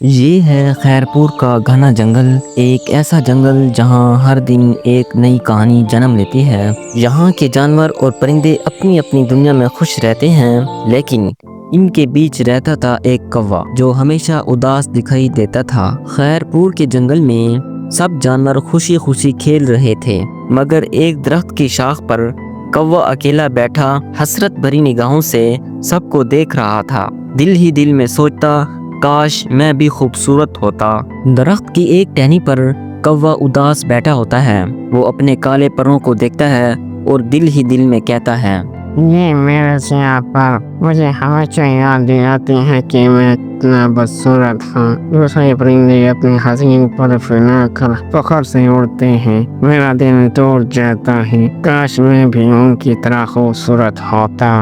یہ ہے خیرپور کا گھنا جنگل، ایک ایسا جنگل جہاں ہر دن ایک نئی کہانی جنم لیتی ہے۔ یہاں کے جانور اور پرندے اپنی اپنی دنیا میں خوش رہتے ہیں، لیکن ان کے بیچ رہتا تھا ایک کوا جو ہمیشہ اداس دکھائی دیتا تھا۔ خیرپور کے جنگل میں سب جانور خوشی خوشی کھیل رہے تھے، مگر ایک درخت کی شاخ پر کوا اکیلا بیٹھا حسرت بھری نگاہوں سے سب کو دیکھ رہا تھا۔ دل ہی دل میں سوچتا، کاش میں بھی خوبصورت ہوتا۔ درخت کی ایک ٹہنی پر کوا اداس بیٹھا ہوتا ہے۔ وہ اپنے کالے پروں کو دیکھتا ہے اور دل ہی دل میں کہتا ہے، یہ میرے سیاہ پر مجھے ہمیشہ یاد دلاتے ہیں کہ میں اتنا بدصورت ہوں۔ دوسرے پرندے اپنی حسین پر پھیلا کر فخر سے اڑتے ہیں، میرا دل ٹوٹ جاتا ہے، کاش میں بھی ان کی طرح خوبصورت ہوتا۔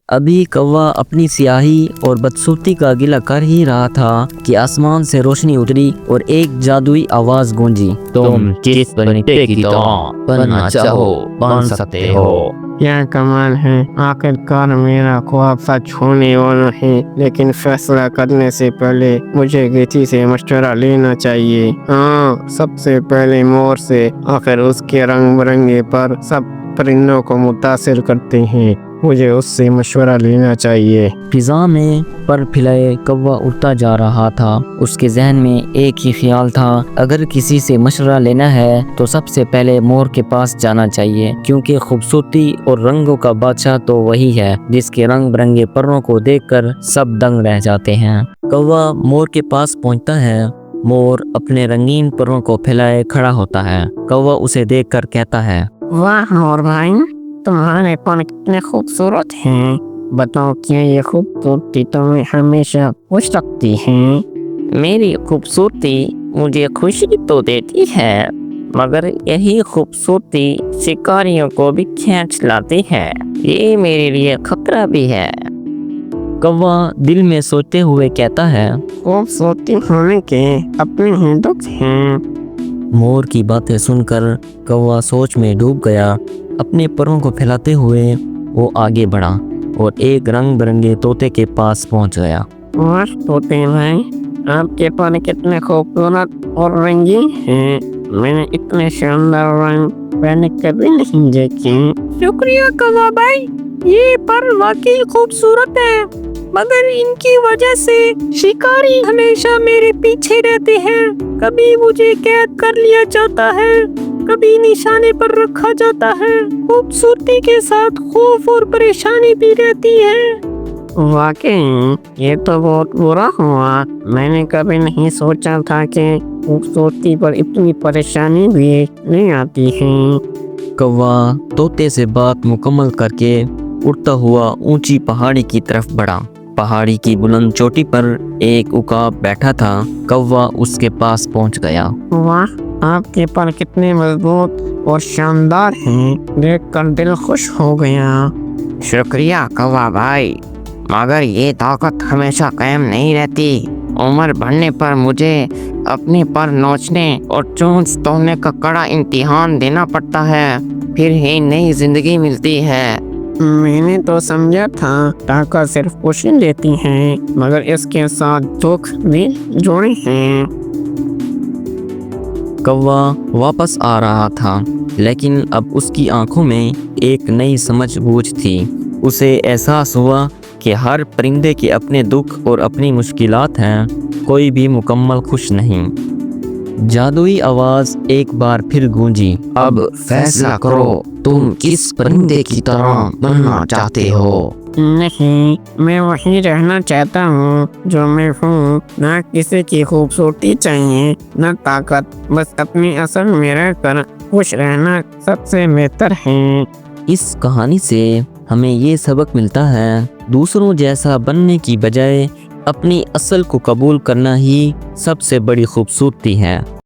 ابھی کوا اپنی سیاہی اور بدصورتی کا گلہ کر ہی رہا تھا کہ آسمان سے روشنی اتری اور ایک جادوئی آواز گونجی، تم جس پرندے کی طرح بننا چاہو بن سکتے ہو۔ کیا کمال ہے، آخرکار میرا خواب سچ ہونے والا ہے، لیکن فیصلہ کرنے سے پہلے مجھے کسی سے مشورہ لینا چاہیے۔ ہاں، سب سے پہلے مور سے، آخر اس کے رنگ برنگے پر سب پرندوں کو متاثر کرتے ہیں، مجھے اس سے مشورہ لینا چاہیے۔ فضا میں پر پھیلائے کوا اڑتا جا رہا تھا۔ اس کے ذہن میں ایک ہی خیال تھا، اگر کسی سے مشورہ لینا ہے تو سب سے پہلے مور کے پاس جانا چاہیے، کیونکہ خوبصورتی اور رنگوں کا بادشاہ تو وہی ہے جس کے رنگ برنگے پروں کو دیکھ کر سب دنگ رہ جاتے ہیں۔ کوا مور کے پاس پہنچتا ہے۔ مور اپنے رنگین پروں کو پھیلائے کھڑا ہوتا ہے۔ کوا اسے دیکھ کر کہتا ہے، واہ مور بھائی، تمہارے پر کتنے خوبصورت ہیں، بتاؤ کیا یہ خوبصورتی تمہیں ہمیشہ خوش رکھتی ہے؟ میری خوبصورتی مجھے خوشی تو دیتی ہے، مگر یہی خوبصورتی شکاریوں کو بھی کھینچ لاتی ہے، یہ میرے لیے خطرہ بھی ہے۔ کوا دل میں سوچتے ہوئے کہتا ہے، خوبصورتی ہونے کے اپنے ہی دکھ ہیں۔ مور کی باتیں سن کر کوا سوچ میں ڈوب گیا۔ اپنے پروں کو پھیلاتے ہوئے وہ آگے بڑھا اور ایک رنگ برنگے طوطے کے پاس پہنچ گیا۔ واہ طوطے بھائی، آپ کے پر کتنے خوبصورت اور رنگین ہیں، میں نے اتنے شاندار رنگ پہلے کبھی نہیں دیکھے۔ شکریہ کوا بھائی، یہ پر واقعی خوبصورت ہے، مگر ان کی وجہ سے شکاری ہمیشہ میرے پیچھے رہتے ہیں، کبھی مجھے قید کر لیا جاتا ہے، کبھی نشانے پر رکھا جاتا ہے۔ خوبصورتی کے ساتھ خوف اور پریشانی بھی رہتی ہے۔ واقعی یہ تو بہت برا ہوا، میں نے کبھی نہیں سوچا تھا کہ خوبصورتی پر اتنی پریشانی بھی نہیں آتی ہے۔ کوا طوطے سے بات مکمل کر کے اڑتا ہوا اونچی پہاڑی کی طرف بڑھا۔ پہاڑی کی بلند چوٹی پر ایک عقاب بیٹھا تھا۔ کوا اس کے پاس پہنچ گیا۔ واہ، آپ کے پر کتنے مضبوط اور شاندار ہیں، دیکھ کر دل خوش ہو گیا۔ شکریہ کوا بھائی، مگر یہ طاقت ہمیشہ قائم نہیں رہتی، عمر بڑھنے پر مجھے اپنے پر نوچنے اور چونچ توڑنے کا کڑا امتحان دینا پڑتا ہے، پھر ہی نئی زندگی ملتی ہے۔ میں نے تو سمجھا تھا طاقت صرف خوشی دیتی ہے، مگر اس کے ساتھ دکھ بھی جڑے ہیں۔ کوا واپس آ رہا تھا، لیکن اب اس کی آنکھوں میں ایک نئی سمجھ بوجھ تھی۔ اسے احساس ہوا کہ ہر پرندے کے اپنے دکھ اور اپنی مشکلات ہیں، کوئی بھی مکمل خوش نہیں۔ جادوئی آواز ایک بار پھر گونجی، اب فیصلہ کرو، تم کس پرندے کی طرح بننا چاہتے ہو؟ نہیں، میں وہی رہنا چاہتا ہوں جو میں ہوں، نہ کسی کی خوبصورتی چاہیے نہ طاقت، بس اپنی اصل میں رہ کر خوش رہنا سب سے بہتر ہے۔ اس کہانی سے ہمیں یہ سبق ملتا ہے، دوسروں جیسا بننے کی بجائے اپنی اصل کو قبول کرنا ہی سب سے بڑی خوبصورتی ہے۔